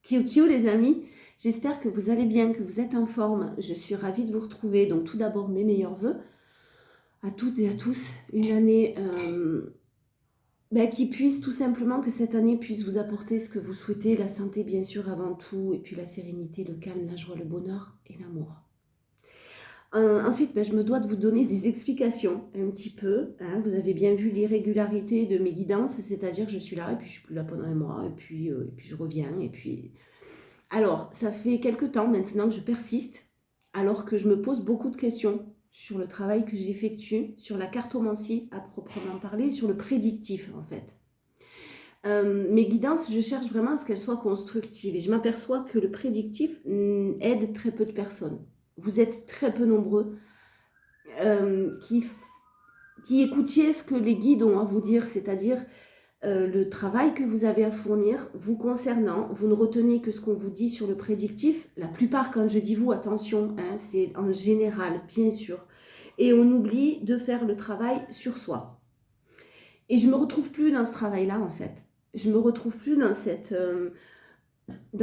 Kyo les amis, j'espère que vous allez bien, que vous êtes en forme. Je suis ravie de vous retrouver. Donc tout d'abord mes meilleurs voeux à toutes et à tous. Une année qui puisse tout simplement, que cette année puisse vous apporter ce que vous souhaitez. La santé bien sûr avant tout, et puis la sérénité, le calme, la joie, le bonheur et l'amour. Ensuite, je me dois de vous donner des explications un petit peu. Hein. Vous avez bien vu l'irrégularité de mes guidances, c'est-à-dire que je suis là et puis je suis plus là pendant un mois et puis je reviens et puis... Alors, ça fait quelque temps maintenant que je persiste, alors que je me pose beaucoup de questions sur le travail que j'effectue, sur la cartomancie à proprement parler, sur le prédictif en fait. Mes guidances, je cherche vraiment à ce qu'elles soient constructives et je m'aperçois que le prédictif aide très peu de personnes. Vous êtes très peu nombreux qui écoutiez ce que les guides ont à vous dire, c'est-à-dire le travail que vous avez à fournir vous concernant. Vous ne retenez que ce qu'on vous dit sur le prédictif. La plupart, quand je dis vous, attention, hein, c'est en général, bien sûr. Et on oublie de faire le travail sur soi. Et je ne me retrouve plus dans ce travail-là, en fait. Je ne me retrouve plus dans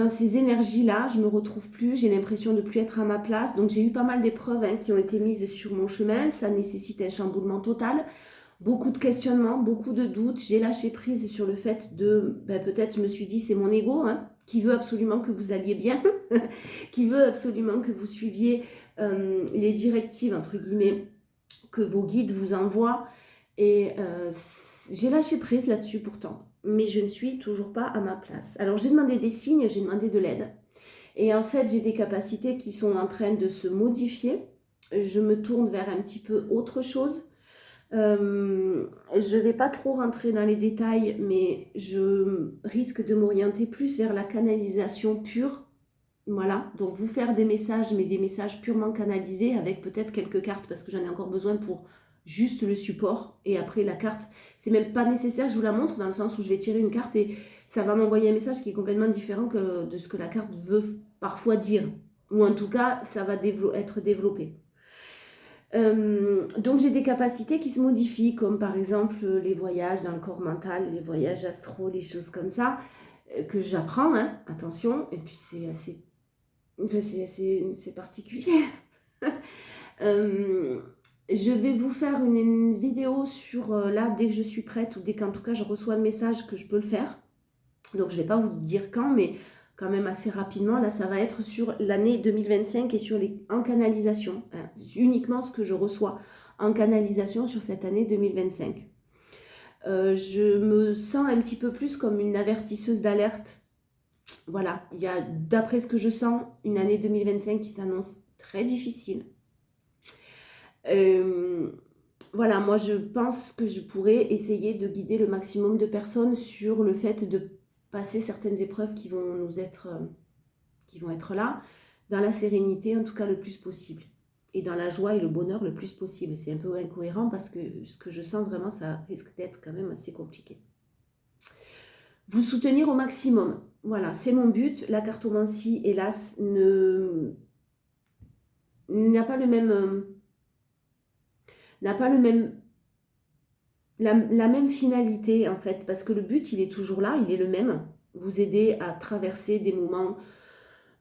ces énergies-là. Je ne me retrouve plus. J'ai l'impression de ne plus être à ma place. Donc, j'ai eu pas mal d'épreuves qui ont été mises sur mon chemin. Ça nécessite un chamboulement total. Beaucoup de questionnements, beaucoup de doutes. J'ai lâché prise sur le fait de... peut-être je me suis dit, c'est mon ego qui veut absolument que vous alliez bien, qui veut absolument que vous suiviez les directives, entre guillemets, que vos guides vous envoient. Et j'ai lâché prise là-dessus pourtant. Mais je ne suis toujours pas à ma place. Alors j'ai demandé des signes, j'ai demandé de l'aide. Et en fait, j'ai des capacités qui sont en train de se modifier. Je me tourne vers un petit peu autre chose. Je ne vais pas trop rentrer dans les détails, mais je risque de m'orienter plus vers la canalisation pure. Voilà, donc vous faire des messages, mais des messages purement canalisés avec peut-être quelques cartes parce que j'en ai encore besoin pour juste le support. Et après la carte, c'est même pas nécessaire que je vous la montre dans le sens où je vais tirer une carte et ça va m'envoyer un message qui est complètement différent de ce que la carte veut parfois dire. Ou en tout cas, ça va être développé. Donc j'ai des capacités qui se modifient, comme par exemple les voyages dans le corps mental, les voyages astro, les choses comme ça, que j'apprends, attention, et puis c'est particulier. Je vais vous faire une vidéo sur là, dès que je suis prête, ou dès qu'en tout cas je reçois le message que je peux le faire. Donc je ne vais pas vous dire quand, mais quand même assez rapidement. Là, ça va être sur l'année 2025 et en canalisation. Uniquement ce que je reçois en canalisation sur cette année 2025. Je me sens un petit peu plus comme une avertisseuse d'alerte. Voilà, il y a, d'après ce que je sens, une année 2025 qui s'annonce très difficile. Voilà, moi je pense que je pourrais essayer de guider le maximum de personnes sur le fait de passer certaines épreuves qui vont être là, dans la sérénité en tout cas le plus possible, et dans la joie et le bonheur le plus possible. C'est un peu incohérent parce que ce que je sens vraiment, ça risque d'être quand même assez compliqué. Vous soutenir au maximum, voilà, c'est mon but. La cartomancie, hélas, n'a pas le même... la même finalité en fait, parce que le but il est toujours là, il est le même, vous aider à traverser des moments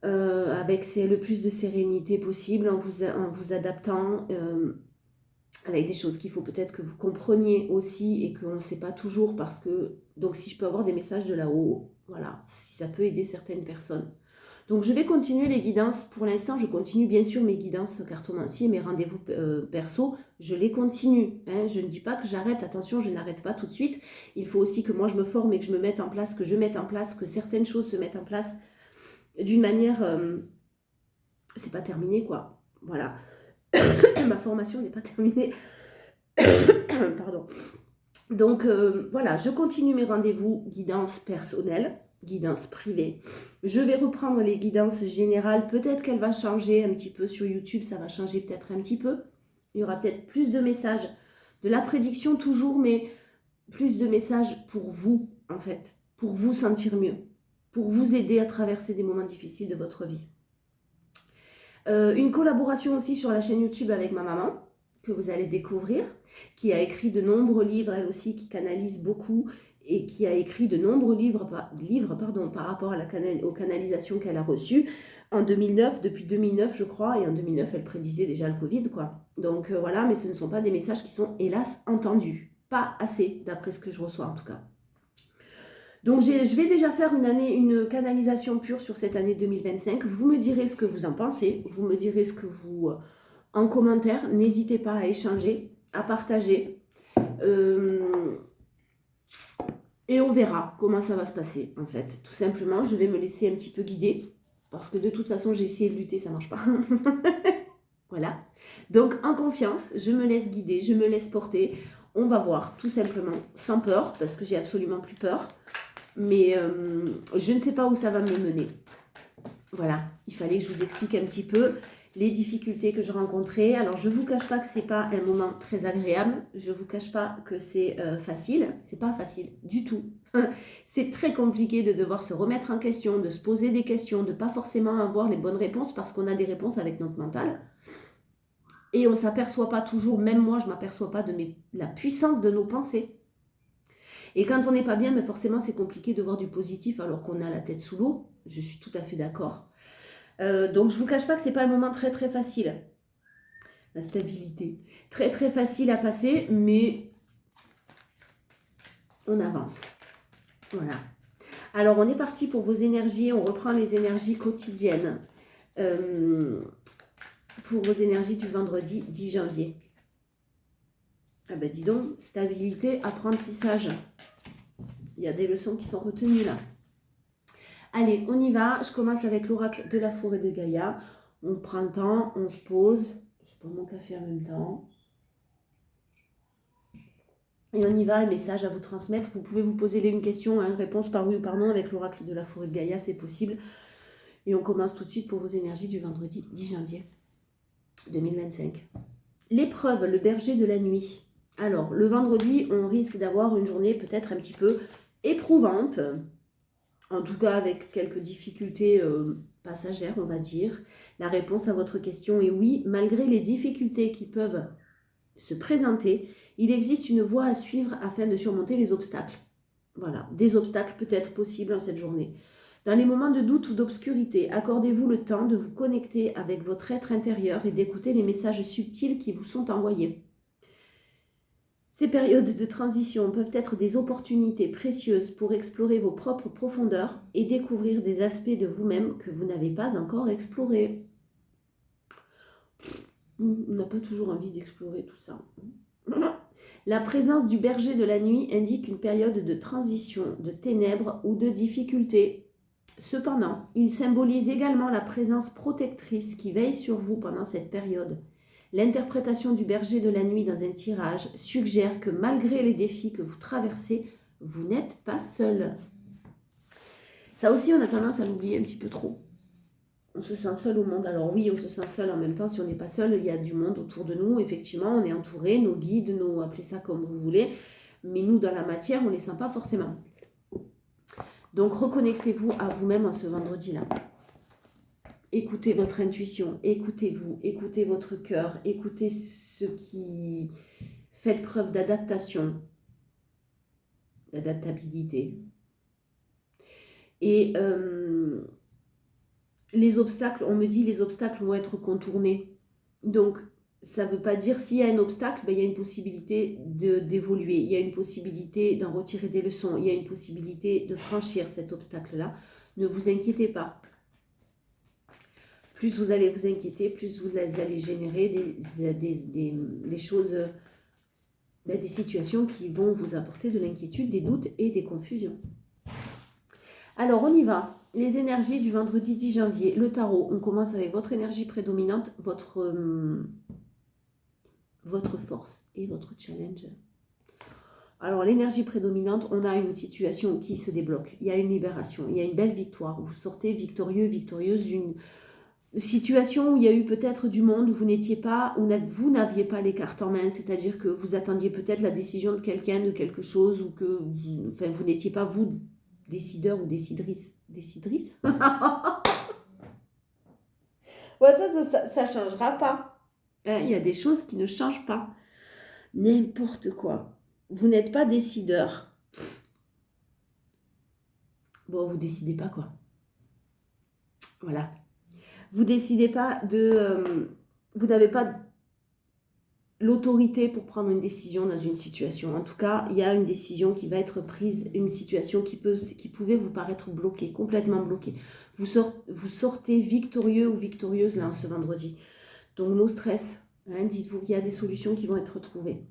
avec le plus de sérénité possible, en vous adaptant, avec des choses qu'il faut peut-être que vous compreniez aussi et qu'on ne sait pas toujours, parce que, donc si je peux avoir des messages de là-haut, voilà, si ça peut aider certaines personnes. Donc je vais continuer les guidances. Pour l'instant, je continue bien sûr mes guidances cartomancie et mes rendez-vous perso. Je les continue. Je ne dis pas que j'arrête. Attention, je n'arrête pas tout de suite. Il faut aussi que moi je me forme et que je me mette en place, que je mette en place, que certaines choses se mettent en place d'une manière... c'est pas terminé quoi. Voilà. Ma formation n'est pas terminée. Pardon. Donc voilà, je continue mes rendez-vous guidance personnelle, guidance privée. Je vais reprendre les guidances générales. Peut-être qu'elle va changer un petit peu sur YouTube, ça va changer peut-être un petit peu. Il y aura peut-être plus de messages, de la prédiction toujours, mais plus de messages pour vous, en fait, pour vous sentir mieux, pour vous aider à traverser des moments difficiles de votre vie. Une collaboration aussi sur la chaîne YouTube avec ma maman, que vous allez découvrir, qui a écrit de nombreux livres, elle aussi, qui canalise beaucoup et qui a écrit de nombreux livres par rapport à aux canalisations qu'elle a reçues en 2009, depuis 2009 je crois, et en 2009 elle prédisait déjà le Covid, quoi. Donc voilà, mais ce ne sont pas des messages qui sont hélas entendus. Pas assez, d'après ce que je reçois en tout cas. Donc je vais déjà faire une canalisation pure sur cette année 2025. Vous me direz ce que vous en pensez, vous me direz ce que vous... en commentaire, n'hésitez pas à échanger, à partager. Et on verra comment ça va se passer, en fait. Tout simplement, je vais me laisser un petit peu guider, parce que de toute façon, j'ai essayé de lutter, ça ne marche pas. Voilà. Donc, en confiance, je me laisse guider, je me laisse porter. On va voir, tout simplement, sans peur, parce que j'ai absolument plus peur. Mais je ne sais pas où ça va me mener. Voilà, il fallait que je vous explique un petit peu les difficultés que je rencontrais. Alors, je ne vous cache pas que ce n'est pas un moment très agréable. Je ne vous cache pas que c'est facile. Ce n'est pas facile du tout. C'est très compliqué de devoir se remettre en question, de se poser des questions, de ne pas forcément avoir les bonnes réponses parce qu'on a des réponses avec notre mental. Et on ne s'aperçoit pas toujours, même moi, je ne m'aperçois pas de la puissance de nos pensées. Et quand on n'est pas bien, mais forcément, c'est compliqué de voir du positif alors qu'on a la tête sous l'eau. Je suis tout à fait d'accord. Donc, je ne vous cache pas que ce n'est pas un moment très, très facile. La stabilité. Très, très facile à passer, mais on avance. Voilà. Alors, on est parti pour vos énergies. On reprend les énergies quotidiennes. Pour vos énergies du vendredi 10 janvier. Ah ben, dis donc, stabilité, apprentissage. Il y a des leçons qui sont retenues là. Allez, on y va. Je commence avec l'oracle de la forêt de Gaïa. On prend le temps, on se pose. Je prends mon café en même temps. Et on y va, un message à vous transmettre. Vous pouvez vous poser une question, une réponse par oui ou par non avec l'oracle de la forêt de Gaïa, c'est possible. Et on commence tout de suite pour vos énergies du vendredi 10 janvier 2025. L'épreuve, le berger de la nuit. Alors, le vendredi, on risque d'avoir une journée peut-être un petit peu éprouvante. En tout cas, avec quelques difficultés passagères, on va dire. La réponse à votre question est oui. Malgré les difficultés qui peuvent se présenter, il existe une voie à suivre afin de surmonter les obstacles. Voilà, des obstacles peut-être possibles en cette journée. Dans les moments de doute ou d'obscurité, accordez-vous le temps de vous connecter avec votre être intérieur et d'écouter les messages subtils qui vous sont envoyés. Ces périodes de transition peuvent être des opportunités précieuses pour explorer vos propres profondeurs et découvrir des aspects de vous-même que vous n'avez pas encore explorés. On n'a pas toujours envie d'explorer tout ça. La présence du berger de la nuit indique une période de transition, de ténèbres ou de difficultés. Cependant, il symbolise également la présence protectrice qui veille sur vous pendant cette période. L'interprétation du berger de la nuit dans un tirage suggère que malgré les défis que vous traversez, vous n'êtes pas seul. Ça aussi, on a tendance à l'oublier un petit peu trop. On se sent seul au monde. Alors oui, on se sent seul en même temps. Si on n'est pas seul, il y a du monde autour de nous. Effectivement, on est entouré, nos guides, appelez ça comme vous voulez. Mais nous, dans la matière, on ne les sent pas forcément. Donc, reconnectez-vous à vous-même en ce vendredi-là. Écoutez votre intuition, écoutez-vous, écoutez votre cœur, écoutez ce qui fait preuve d'adaptation, d'adaptabilité. Et les obstacles, on me dit les obstacles vont être contournés. Donc, ça ne veut pas dire s'il y a un obstacle, il y a une possibilité d'évoluer, il y a une possibilité d'en retirer des leçons, il y a une possibilité de franchir cet obstacle-là. Ne vous inquiétez pas. Plus vous allez vous inquiéter, plus vous allez générer des choses, des situations qui vont vous apporter de l'inquiétude, des doutes et des confusions. Alors, on y va. Les énergies du vendredi 10 janvier. Le tarot, on commence avec votre énergie prédominante, votre force et votre challenge. Alors, l'énergie prédominante, on a une situation qui se débloque. Il y a une libération, il y a une belle victoire. Vous sortez victorieux, victorieuse d'une situation où il y a eu peut-être du monde où vous n'étiez pas, où vous n'aviez pas les cartes en main, c'est-à-dire que vous attendiez peut-être la décision de quelqu'un, de quelque chose, ou que vous n'étiez pas vous décideur ou décidrice. Décidrice ouais, ça changera pas. Il y a des choses qui ne changent pas. N'importe quoi. Vous n'êtes pas décideur. bon, vous décidez pas quoi. Voilà. Vous décidez pas de... vous n'avez pas l'autorité pour prendre une décision dans une situation. En tout cas, il y a une décision qui va être prise, une situation qui pouvait vous paraître bloquée, complètement bloquée. Vous sortez victorieux ou victorieuse là ce vendredi. Donc, no stress. Hein, dites-vous qu'il y a des solutions qui vont être trouvées.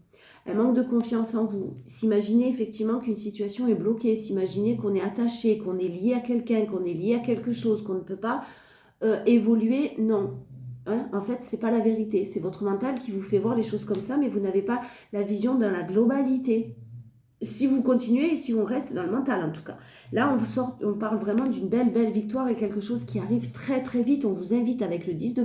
Un manque de confiance en vous. S'imaginer effectivement qu'une situation est bloquée. S'imaginer qu'on est attaché, qu'on est lié à quelqu'un, qu'on est lié à quelque chose, qu'on ne peut pas évoluer. Non. Hein, en fait, c'est pas la vérité. C'est votre mental qui vous fait voir les choses comme ça, mais vous n'avez pas la vision dans la globalité. Si vous continuez et si on reste dans le mental en tout cas. Là, on parle vraiment d'une belle, belle victoire et quelque chose qui arrive très, très vite. On vous invite avec le 10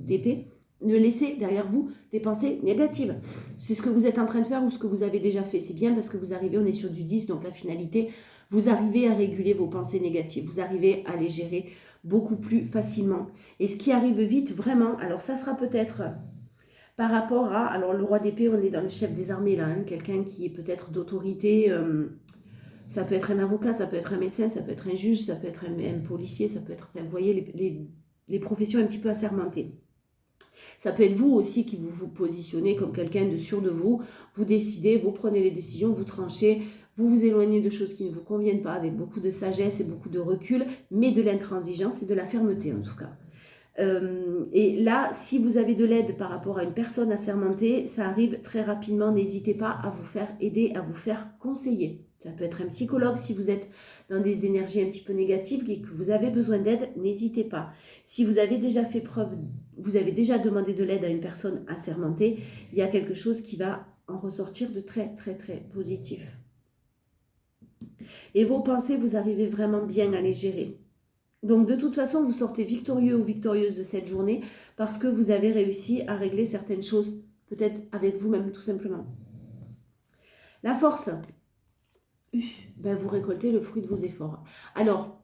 d'épée, ne laissez derrière vous des pensées négatives. C'est ce que vous êtes en train de faire ou ce que vous avez déjà fait. C'est bien parce que vous arrivez, on est sur du 10, donc la finalité, vous arrivez à réguler vos pensées négatives. Vous arrivez à les gérer beaucoup plus facilement. Et ce qui arrive vite, vraiment, alors ça sera peut-être... par rapport à, alors le roi d'épée, on est dans le chef des armées là, hein, quelqu'un qui est peut-être d'autorité, ça peut être un avocat, ça peut être un médecin, ça peut être un juge, ça peut être un policier, ça peut être, enfin, vous voyez, les professions un petit peu assermentées. Ça peut être vous aussi qui vous positionnez comme quelqu'un de sûr de vous, vous décidez, vous prenez les décisions, vous tranchez, vous vous éloignez de choses qui ne vous conviennent pas avec beaucoup de sagesse et beaucoup de recul, mais de l'intransigeance et de la fermeté en tout cas. Et là, si vous avez de l'aide par rapport à une personne assermentée, ça arrive très rapidement. N'hésitez pas à vous faire aider, à vous faire conseiller. Ça peut être un psychologue si vous êtes dans des énergies un petit peu négatives et que vous avez besoin d'aide, n'hésitez pas. Si vous avez déjà fait preuve, vous avez déjà demandé de l'aide à une personne assermentée, il y a quelque chose qui va en ressortir de très, très, très positif. Et vos pensées, vous arrivez vraiment bien à les gérer. Donc de toute façon, vous sortez victorieux ou victorieuse de cette journée parce que vous avez réussi à régler certaines choses, peut-être avec vous-même tout simplement. La force, ben vous récoltez le fruit de vos efforts. Alors,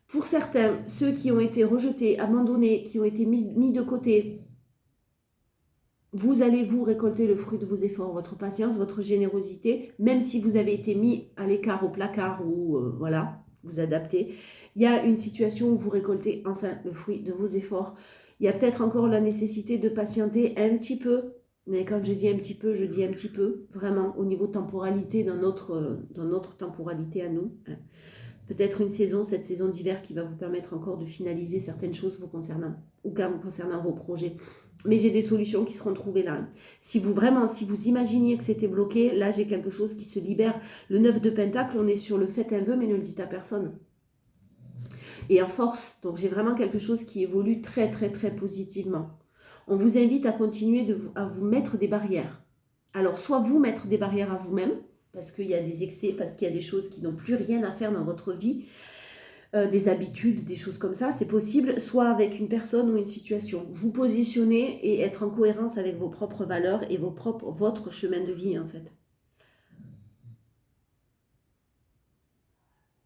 pour certains, ceux qui ont été rejetés, abandonnés, qui ont été mis de côté, vous allez vous récolter le fruit de vos efforts, votre patience, votre générosité, même si vous avez été mis à l'écart, au placard ou voilà, vous adaptez. Il y a une situation où vous récoltez enfin le fruit de vos efforts. Il y a peut-être encore la nécessité de patienter un petit peu, mais quand je dis un petit peu, je dis un petit peu, vraiment au niveau temporalité, dans notre temporalité à nous. Peut-être une saison, cette saison d'hiver qui va vous permettre encore de finaliser certaines choses vous concernant ou concernant vos projets. Mais j'ai des solutions qui seront trouvées là. Si vous imaginiez que c'était bloqué, là j'ai quelque chose qui se libère. Le 9 de Pentacle, on est sur le faites un vœu mais ne le dites à personne. Et en force, donc j'ai vraiment quelque chose qui évolue très très très positivement. On vous invite à continuer à vous mettre des barrières. Alors soit vous mettre des barrières à vous-même, parce qu'il y a des excès, parce qu'il y a des choses qui n'ont plus rien à faire dans votre vie, des habitudes, des choses comme ça, c'est possible, soit avec une personne ou une situation. Vous positionner et être en cohérence avec vos propres valeurs et votre chemin de vie en fait.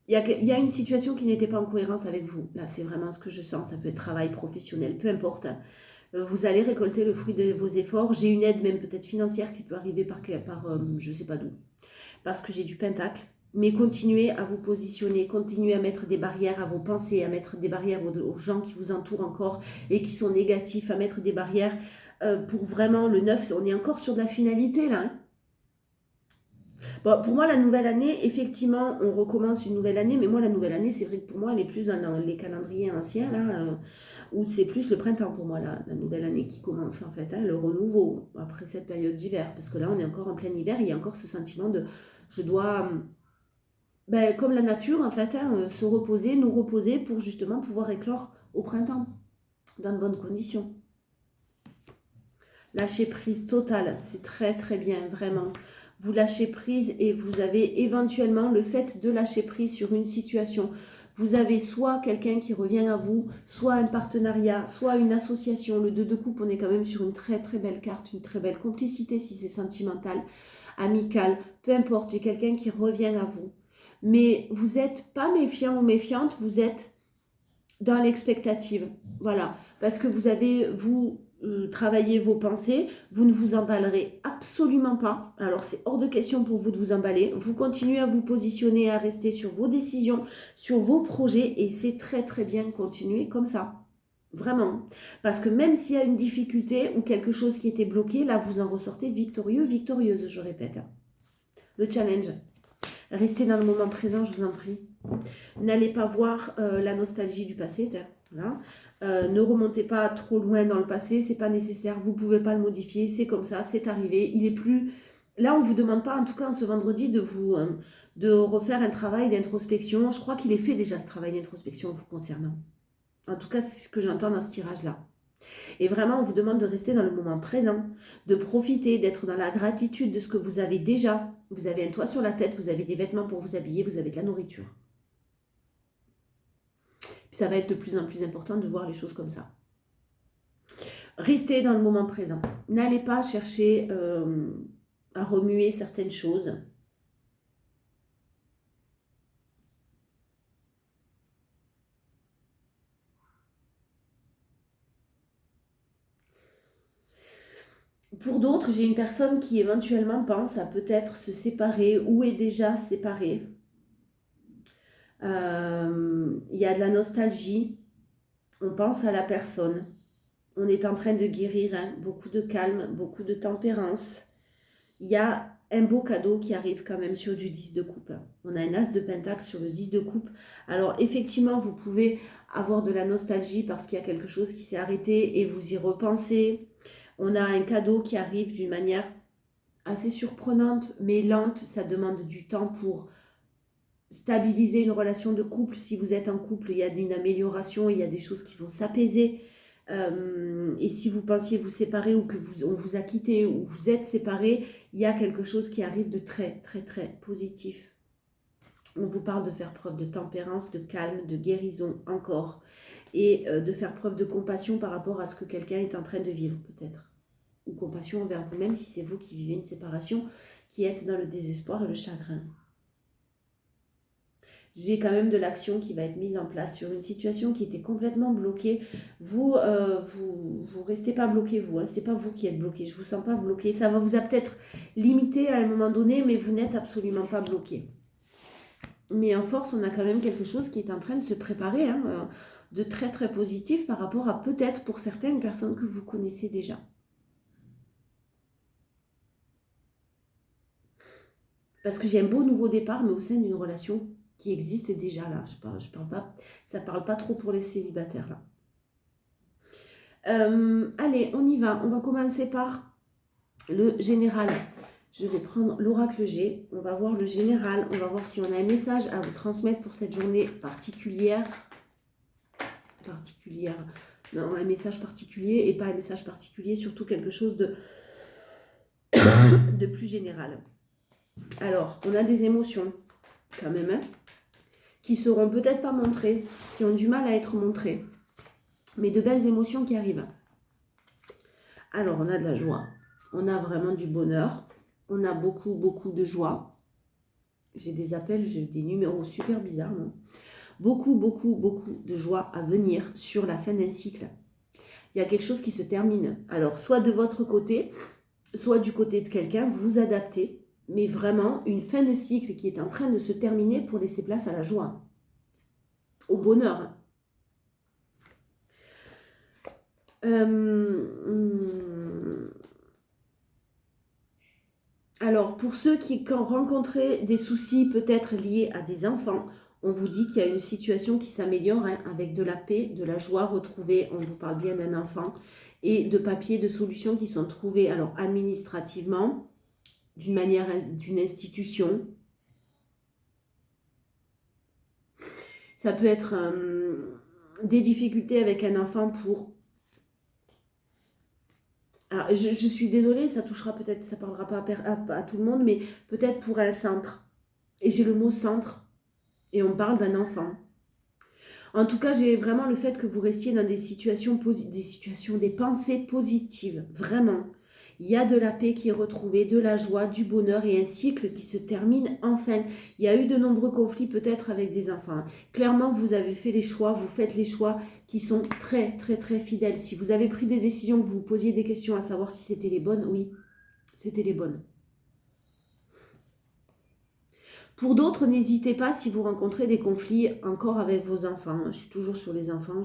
Il y a une situation qui n'était pas en cohérence avec vous. Là, c'est vraiment ce que je sens. Ça peut être travail professionnel, peu importe. Vous allez récolter le fruit de vos efforts. J'ai une aide même peut-être financière qui peut arriver par je ne sais pas d'où. Parce que j'ai du pentacle. Mais continuez à vous positionner, continuez à mettre des barrières à vos pensées, à mettre des barrières aux gens qui vous entourent encore et qui sont négatifs, à mettre des barrières pour vraiment le 9. On est encore sur de la finalité là. Hein. Bon, pour moi, la nouvelle année, effectivement, on recommence une nouvelle année, mais moi, la nouvelle année, c'est vrai que pour moi, elle est plus dans les calendriers anciens, là, où c'est plus le printemps pour moi, la nouvelle année qui commence, en fait, hein, le renouveau, après cette période d'hiver, parce que là, on est encore en plein hiver, il y a encore ce sentiment de, je dois, ben, comme la nature, en fait, hein, se reposer, nous reposer pour justement pouvoir éclore au printemps, dans de bonnes conditions. Lâcher prise totale, c'est très très bien, vraiment. Vous lâchez prise et vous avez éventuellement le fait de lâcher prise sur une situation. Vous avez soit quelqu'un qui revient à vous, soit un partenariat, soit une association. Le 2 de coupe, on est quand même sur une très très belle carte, une très belle complicité si c'est sentimental, amical, peu importe, j'ai quelqu'un qui revient à vous. Mais vous n'êtes pas méfiant ou méfiante, vous êtes dans l'expectative. Voilà, parce que vous avez, vous travailler vos pensées, vous ne vous emballerez absolument pas. Alors c'est hors de question pour vous de vous emballer. Vous continuez à vous positionner, à rester sur vos décisions, sur vos projets et c'est très très bien de continuer comme ça. Vraiment. Parce que même s'il y a une difficulté ou quelque chose qui était bloqué, là vous en ressortez victorieux, victorieuse, je répète. Le challenge. Restez dans le moment présent, je vous en prie. N'allez pas voir la nostalgie du passé. Voilà. Ne remontez pas trop loin dans le passé, c'est pas nécessaire, vous pouvez pas le modifier, c'est comme ça, c'est arrivé. Il est plus. Là, on vous demande pas, en tout cas, ce vendredi, de refaire un travail d'introspection. Je crois qu'il est fait déjà ce travail d'introspection vous concernant. En tout cas, c'est ce que j'entends dans ce tirage-là. Et vraiment, on vous demande de rester dans le moment présent, de profiter, d'être dans la gratitude de ce que vous avez déjà. Vous avez un toit sur la tête, vous avez des vêtements pour vous habiller, vous avez de la nourriture. Puis ça va être de plus en plus important de voir les choses comme ça. Restez dans le moment présent. N'allez pas chercher à remuer certaines choses. Pour d'autres, j'ai une personne qui éventuellement pense à peut-être se séparer ou est déjà séparée. Il y a de la nostalgie. On pense à la personne. On est en train de guérir, hein, beaucoup de calme, beaucoup de tempérance. Il y a un beau cadeau qui arrive quand même sur du 10 de coupe. On a un as de pentacle sur le 10 de coupe. Alors effectivement, vous pouvez avoir de la nostalgie parce qu'il y a quelque chose qui s'est arrêté et vous y repensez. On a un cadeau qui arrive d'une manière assez surprenante mais lente. Ça demande du temps pour stabiliser une relation de couple. Si vous êtes en couple, il y a une amélioration, il y a des choses qui vont s'apaiser. Et si vous pensiez vous séparer ou on vous a quitté ou vous êtes séparés, il y a quelque chose qui arrive de très très très positif. On vous parle de faire preuve de tempérance, de calme, de guérison encore et de faire preuve de compassion par rapport à ce que quelqu'un est en train de vivre peut-être. Ou compassion envers vous-même si c'est vous qui vivez une séparation, qui êtes dans le désespoir et le chagrin. J'ai quand même de l'action qui va être mise en place sur une situation qui était complètement bloquée. Vous restez pas bloqué, vous. Hein. C'est pas vous qui êtes bloqué. Je vous sens pas bloqué. Ça vous a peut-être limité à un moment donné, mais vous n'êtes absolument pas bloqué. Mais en force, on a quand même quelque chose qui est en train de se préparer, hein, de très très positif par rapport à peut-être pour certaines personnes que vous connaissez déjà. Parce que j'ai un beau nouveau départ, mais au sein d'une relation qui existe déjà là. Je parle pas, ça ne parle pas trop pour les célibataires là. Allez, on y va. On va commencer par le général. Je vais prendre l'oracle G. On va voir le général. On va voir si on a un message à vous transmettre pour cette journée particulière. Non, un message particulier et pas un message particulier, surtout quelque chose de plus général. Alors, on a des émotions quand même, hein, qui seront peut-être pas montrées, qui ont du mal à être montrées, mais de belles émotions qui arrivent. Alors, on a de la joie, on a vraiment du bonheur, on a beaucoup, beaucoup de joie. J'ai des appels, j'ai des numéros super bizarres, non ? Beaucoup, beaucoup, beaucoup de joie à venir sur la fin d'un cycle. Il y a quelque chose qui se termine. Alors, soit de votre côté, soit du côté de quelqu'un, vous vous adaptez, mais vraiment une fin de cycle qui est en train de se terminer pour laisser place à la joie, au bonheur. Alors, pour ceux qui ont rencontré des soucis peut-être liés à des enfants, on vous dit qu'il y a une situation qui s'améliore, hein, avec de la paix, de la joie retrouvée. On vous parle bien d'un enfant et de papiers, de solutions qui sont trouvées, alors administrativement, d'une manière, d'une institution. Ça peut être des difficultés avec un enfant pour... Alors, je suis désolée, ça touchera peut-être, ça parlera pas à tout le monde, mais peut-être pour un centre. Et j'ai le mot centre, et on parle d'un enfant. En tout cas, j'ai vraiment le fait que vous restiez dans des situations, des pensées positives, vraiment. Il y a de la paix qui est retrouvée, de la joie, du bonheur et un cycle qui se termine enfin. Il y a eu de nombreux conflits peut-être avec des enfants. Clairement, vous avez fait les choix, vous faites les choix qui sont très, très, très fidèles. Si vous avez pris des décisions, que vous vous posiez des questions à savoir si c'était les bonnes, oui, c'était les bonnes. Pour d'autres, n'hésitez pas si vous rencontrez des conflits encore avec vos enfants. Je suis toujours sur les enfants,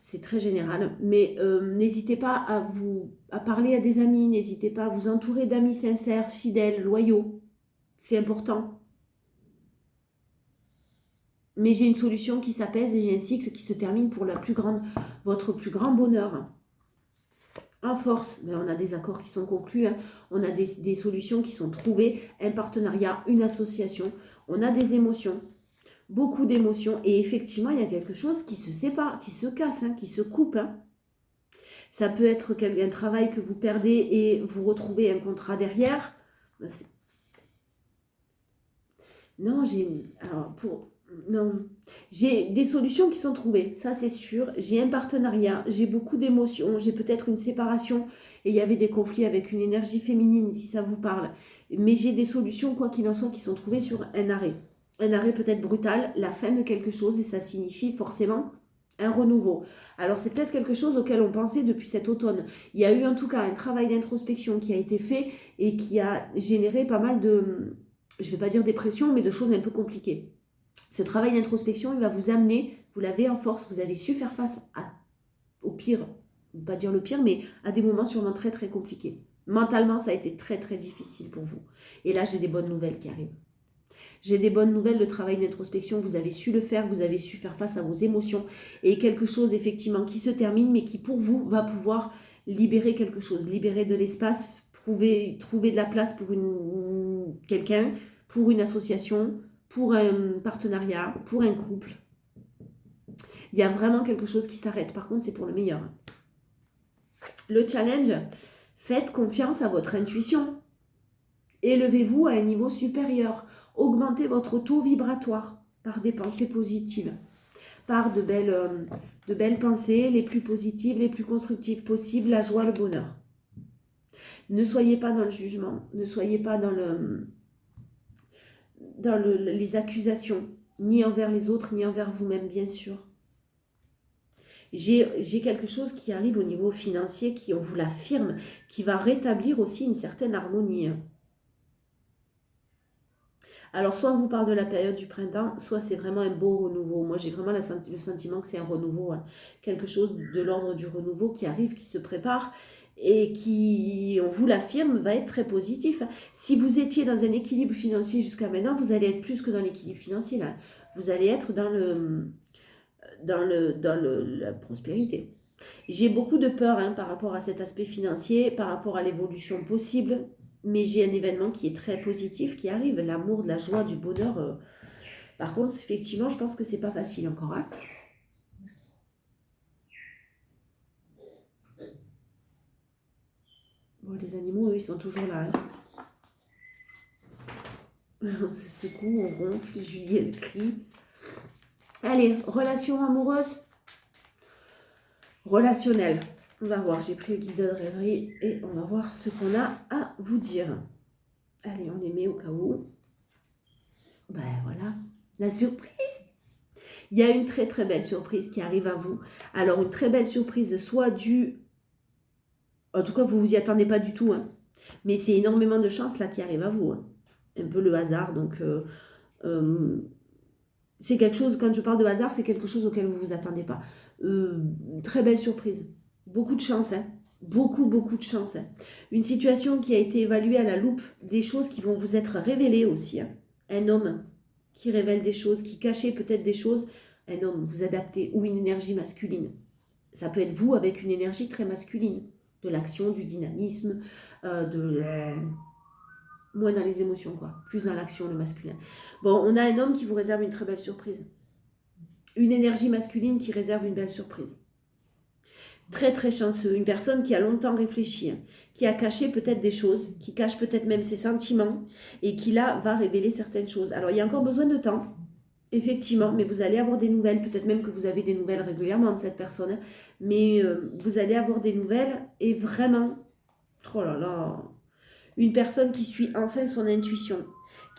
c'est très général. Mais n'hésitez pas à parler à des amis, n'hésitez pas à vous entourer d'amis sincères, fidèles, loyaux. C'est important. Mais j'ai une solution qui s'apaise et j'ai un cycle qui se termine pour votre plus grand bonheur. En force, mais on a des accords qui sont conclus, hein. On a des solutions qui sont trouvées, un partenariat, une association, on a des émotions, beaucoup d'émotions, et effectivement, il y a quelque chose qui se sépare, qui se casse, hein, qui se coupe. Hein. Ça peut être un travail que vous perdez et vous retrouvez un contrat derrière. Non, j'ai des solutions qui sont trouvées, ça c'est sûr. J'ai un partenariat, j'ai beaucoup d'émotions, j'ai peut-être une séparation et il y avait des conflits avec une énergie féminine, si ça vous parle. Mais j'ai des solutions, quoi qu'il en soit, qui sont trouvées sur un arrêt. Un arrêt peut-être brutal, la fin de quelque chose, et ça signifie forcément un renouveau. Alors c'est peut-être quelque chose auquel on pensait depuis cet automne. Il y a eu en tout cas un travail d'introspection qui a été fait et qui a généré pas mal de, je ne vais pas dire dépression, mais de choses un peu compliquées. Ce travail d'introspection, il va vous amener, vous l'avez en force, vous avez su faire face au pire, pas dire le pire, mais à des moments sûrement très très compliqués. Mentalement, ça a été très très difficile pour vous. Et là, j'ai des bonnes nouvelles qui arrivent. J'ai des bonnes nouvelles, le travail d'introspection, vous avez su le faire, vous avez su faire face à vos émotions et quelque chose effectivement qui se termine, mais qui pour vous va pouvoir libérer quelque chose, libérer de l'espace, trouver de la place pour quelqu'un, pour une association, pour un partenariat, pour un couple. Il y a vraiment quelque chose qui s'arrête. Par contre, c'est pour le meilleur. Le challenge, faites confiance à votre intuition. Élevez-vous à un niveau supérieur. Augmentez votre taux vibratoire par des pensées positives, par de belles pensées, les plus positives, les plus constructives possibles, la joie, le bonheur. Ne soyez pas dans le jugement, ne soyez pas dans les accusations, ni envers les autres, ni envers vous-même, bien sûr. J'ai quelque chose qui arrive au niveau financier, qui, on vous l'affirme, qui va rétablir aussi une certaine harmonie. Alors, soit on vous parle de la période du printemps, soit c'est vraiment un beau renouveau. Moi, j'ai vraiment le sentiment que c'est un renouveau, hein. Quelque chose de l'ordre du renouveau qui arrive, qui se prépare et qui, on vous l'affirme, va être très positif. Si vous étiez dans un équilibre financier jusqu'à maintenant, vous allez être plus que dans l'équilibre financier, là. Vous allez être dans la prospérité. J'ai beaucoup de peur, hein, par rapport à cet aspect financier, par rapport à l'évolution possible, mais j'ai un événement qui est très positif qui arrive, l'amour, de la joie, du bonheur. Par contre, effectivement, je pense que c'est pas facile encore. Hein. Bon, les animaux, eux, ils sont toujours là. Hein. On se secoue, on ronfle, Julie, elle crie. Allez, relation amoureuse, relationnelle. On va voir, j'ai pris le guide de rêverie et on va voir ce qu'on a à vous dire. Allez, on les met au cas où. Ben voilà, la surprise. Il y a une très très belle surprise qui arrive à vous. Alors une très belle surprise, soit due... En tout cas, vous ne vous y attendez pas du tout. Hein. Mais c'est énormément de chance là qui arrive à vous. Hein. Un peu le hasard. Donc, c'est quelque chose, quand je parle de hasard, c'est quelque chose auquel vous ne vous attendez pas. Très belle surprise. Beaucoup de chance. Hein. Beaucoup, beaucoup de chance. Hein. Une situation qui a été évaluée à la loupe. Des choses qui vont vous être révélées aussi. Hein. Un homme qui révèle des choses, qui cachait peut-être des choses. Un homme, vous adaptez. Ou une énergie masculine. Ça peut être vous avec une énergie très masculine. De l'action, du dynamisme, moins dans les émotions, quoi. Plus dans l'action, le masculin. Bon, on a un homme qui vous réserve une très belle surprise. Une énergie masculine qui réserve une belle surprise. Très, très chanceux. Une personne qui a longtemps réfléchi, hein, qui a caché peut-être des choses, qui cache peut-être même ses sentiments et qui, là, va révéler certaines choses. Alors, il y a encore besoin de temps, effectivement, mais vous allez avoir des nouvelles. Peut-être même que vous avez des nouvelles régulièrement de cette personne, mais vous allez avoir des nouvelles et vraiment, Oh là là. Une personne qui suit enfin son intuition,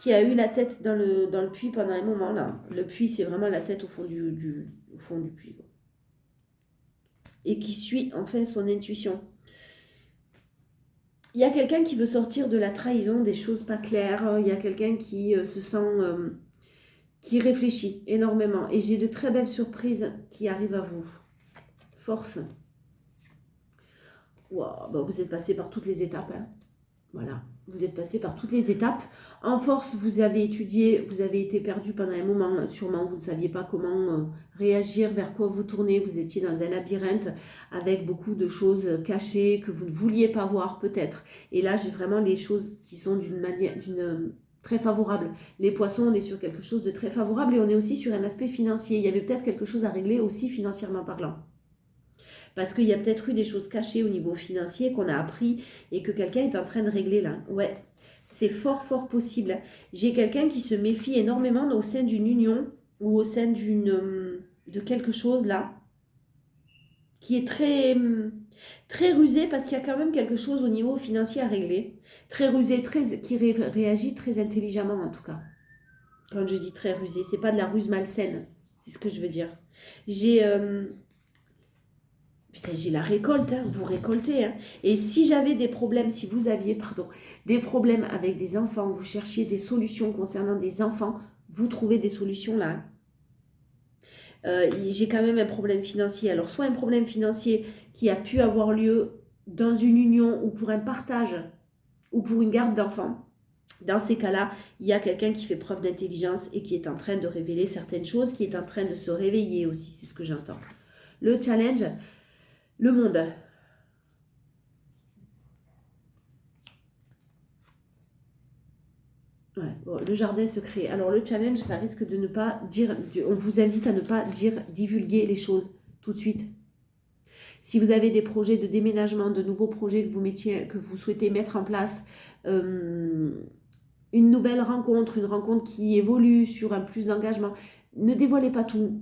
qui a eu la tête dans le puits pendant un moment là. Le puits, c'est vraiment la tête au fond au fond du puits, quoi. Et qui suit enfin son intuition. Il y a quelqu'un qui veut sortir de la trahison, des choses pas claires. Il y a quelqu'un qui se sent, qui réfléchit énormément. Et j'ai de très belles surprises qui arrivent à vous. Force. Wow, bah vous êtes passé par toutes les étapes, hein. Voilà, vous êtes passé par toutes les étapes. En force, vous avez étudié, vous avez été perdu pendant un moment, sûrement, vous ne saviez pas comment réagir, vers quoi vous tourner. Vous étiez dans un labyrinthe avec beaucoup de choses cachées que vous ne vouliez pas voir peut-être. Et là, j'ai vraiment les choses qui sont très favorable. Les poissons, on est sur quelque chose de très favorable et on est aussi sur un aspect financier. Il y avait peut-être quelque chose à régler aussi financièrement parlant. Parce qu'il y a peut-être eu des choses cachées au niveau financier qu'on a appris et que quelqu'un est en train de régler là. Ouais, c'est fort, fort possible. J'ai quelqu'un qui se méfie énormément au sein d'une union ou au sein de quelque chose là, qui est très rusé parce qu'il y a quand même quelque chose au niveau financier à régler. Très rusé, qui réagit très intelligemment en tout cas. Quand je dis très rusé, c'est pas de la ruse malsaine, c'est ce que je veux dire. J'ai... Putain, j'ai la récolte, hein, vous récoltez. Hein. Et si j'avais des problèmes, si vous aviez, pardon, des problèmes avec des enfants, vous cherchiez des solutions concernant des enfants, vous trouvez des solutions là. J'ai quand même un problème financier. Alors, soit un problème financier qui a pu avoir lieu dans une union ou pour un partage ou pour une garde d'enfants. Dans ces cas-là, il y a quelqu'un qui fait preuve d'intelligence et qui est en train de révéler certaines choses, qui est en train de se réveiller aussi, c'est ce que j'entends. Le challenge, le monde. Ouais, bon, le jardin secret. Alors le challenge, ça risque de ne pas dire, on vous invite à ne pas divulguer les choses tout de suite. Si vous avez des projets de déménagement, de nouveaux projets que vous souhaitez mettre en place, une nouvelle rencontre, une rencontre qui évolue sur un plus d'engagement, ne dévoilez pas tout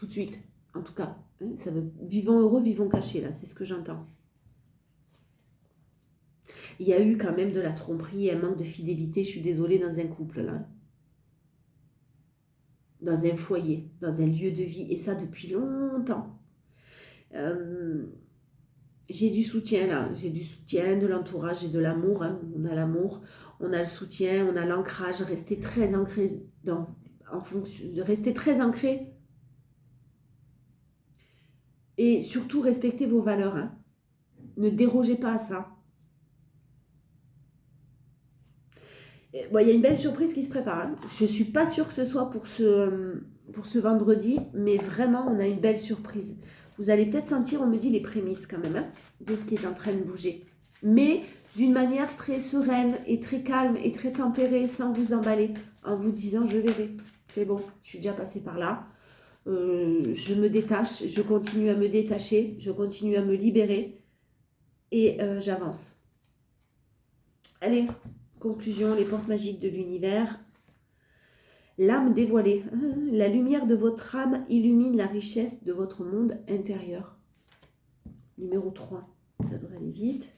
de suite, en tout cas. Ça veut, vivons heureux, vivons cachés, là, c'est ce que j'entends. Il y a eu quand même de la tromperie, un manque de fidélité, je suis désolée, dans un couple, là. Dans un foyer, dans un lieu de vie, et ça depuis longtemps. J'ai du soutien, là. J'ai du soutien, de l'entourage et de l'amour. Hein. On a l'amour, on a le soutien, on a l'ancrage. Restez très ancré restez très ancré. Et surtout, respectez vos valeurs. Hein. Ne dérogez pas à ça. Bon, il y a une belle surprise qui se prépare. Hein. Je ne suis pas sûre que ce soit pour ce vendredi, mais vraiment, on a une belle surprise. Vous allez peut-être sentir, on me dit, les prémices quand même, hein, de ce qui est en train de bouger. Mais d'une manière très sereine et très calme et très tempérée, sans vous emballer, en vous disant, je verrai. C'est bon, je suis déjà passée par là. Je me détache, je continue à me détacher, je continue à me libérer et j'avance. Allez, conclusion, les portes magiques de l'univers. L'âme dévoilée. La lumière de votre âme illumine la richesse de votre monde intérieur. Numéro 3. Ça devrait aller vite.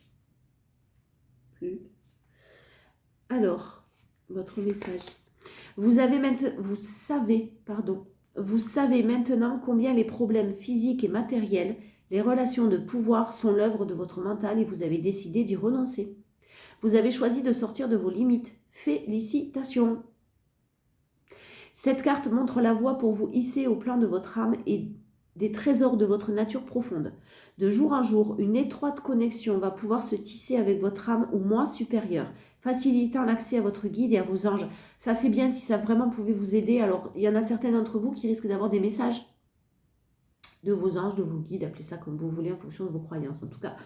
Alors, votre message. Vous savez maintenant combien les problèmes physiques et matériels, les relations de pouvoir sont l'œuvre de votre mental et vous avez décidé d'y renoncer. Vous avez choisi de sortir de vos limites. Félicitations! Cette carte montre la voie pour vous hisser au plan de votre âme et des trésors de votre nature profonde. De jour en jour, une étroite connexion va pouvoir se tisser avec votre âme au moi supérieur, facilitant l'accès à votre guide et à vos anges. Ça, c'est bien si ça vraiment pouvait vous aider. Alors, il y en a certains d'entre vous qui risquent d'avoir des messages de vos anges, de vos guides, appelez ça comme vous voulez en fonction de vos croyances. En tout cas,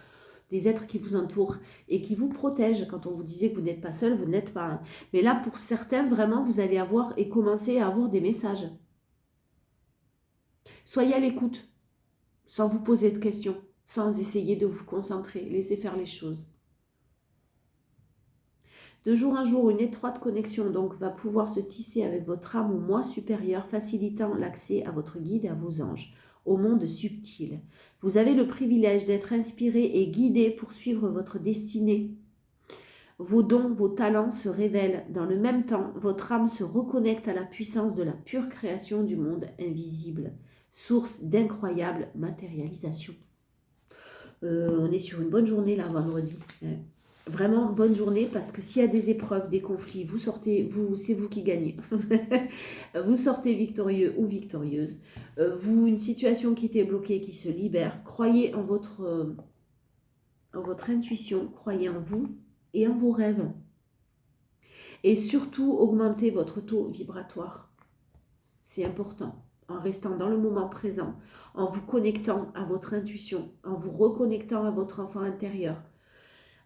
des êtres qui vous entourent et qui vous protègent. Quand on vous disait que vous n'êtes pas seul, vous n'êtes pas. Hein. Mais là, pour certains, vraiment, vous allez avoir et commencer à avoir des messages. Soyez à l'écoute, sans vous poser de questions, sans essayer de vous concentrer. Laissez faire les choses. De jour en jour, une étroite connexion donc va pouvoir se tisser avec votre âme au moi supérieur, facilitant l'accès à votre guide et à vos anges. au monde subtil. Vous avez le privilège d'être inspiré et guidé pour suivre votre destinée. Vos dons, vos talents se révèlent. Dans le même temps, votre âme se reconnecte à la puissance de la pure création du monde invisible, source d'incroyables matérialisations. On est sur une bonne journée là, vendredi. Vraiment bonne journée, parce que s'il y a des épreuves, des conflits, vous sortez, c'est vous qui gagnez. Vous sortez victorieux ou victorieuse. Une situation qui était bloquée, qui se libère. Croyez en votre intuition, croyez en vous et en vos rêves. Et surtout, augmentez votre taux vibratoire. C'est important. En restant dans le moment présent, en vous connectant à votre intuition, en vous reconnectant à votre enfant intérieur.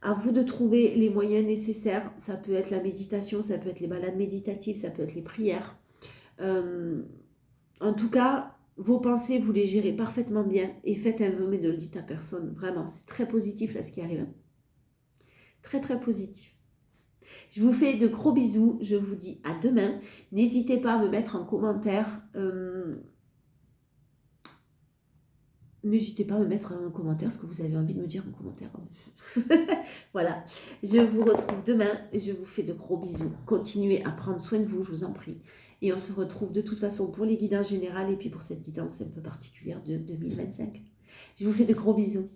À vous de trouver les moyens nécessaires. Ça peut être la méditation, ça peut être les balades méditatives, ça peut être les prières. En tout cas, vos pensées, vous les gérez parfaitement bien et faites un vœu, mais ne le dites à personne. Vraiment, c'est très positif là ce qui arrive. Très très positif. Je vous fais de gros bisous. Je vous dis à demain. N'hésitez pas à me mettre en commentaire. N'hésitez pas à me mettre un commentaire ce que vous avez envie de me dire en commentaire. Voilà, je vous retrouve demain. Je vous fais de gros bisous. Continuez à prendre soin de vous, je vous en prie. Et on se retrouve de toute façon pour les guidances générales et puis pour cette guidance un peu particulière de 2025. Je vous fais de gros bisous.